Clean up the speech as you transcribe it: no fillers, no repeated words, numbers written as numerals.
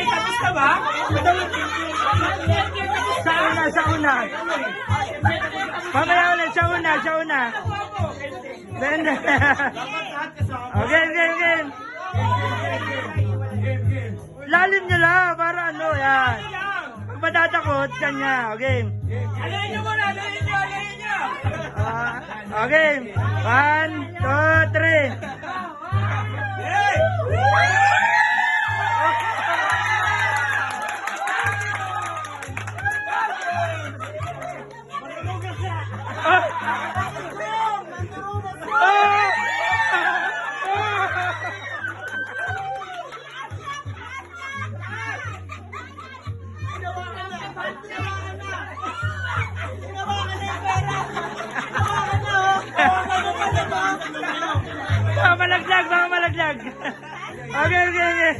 Tapos ka ba? Sa una. Mamaya ulit, sa una. Benda. Okay. Lalim nyo lang, para ano, yan. Kung matatakot, kanya. Okay. Alayin nyo muna, alayin nyo. Okay. 1, 2, 3. Baka malaglag. Okay.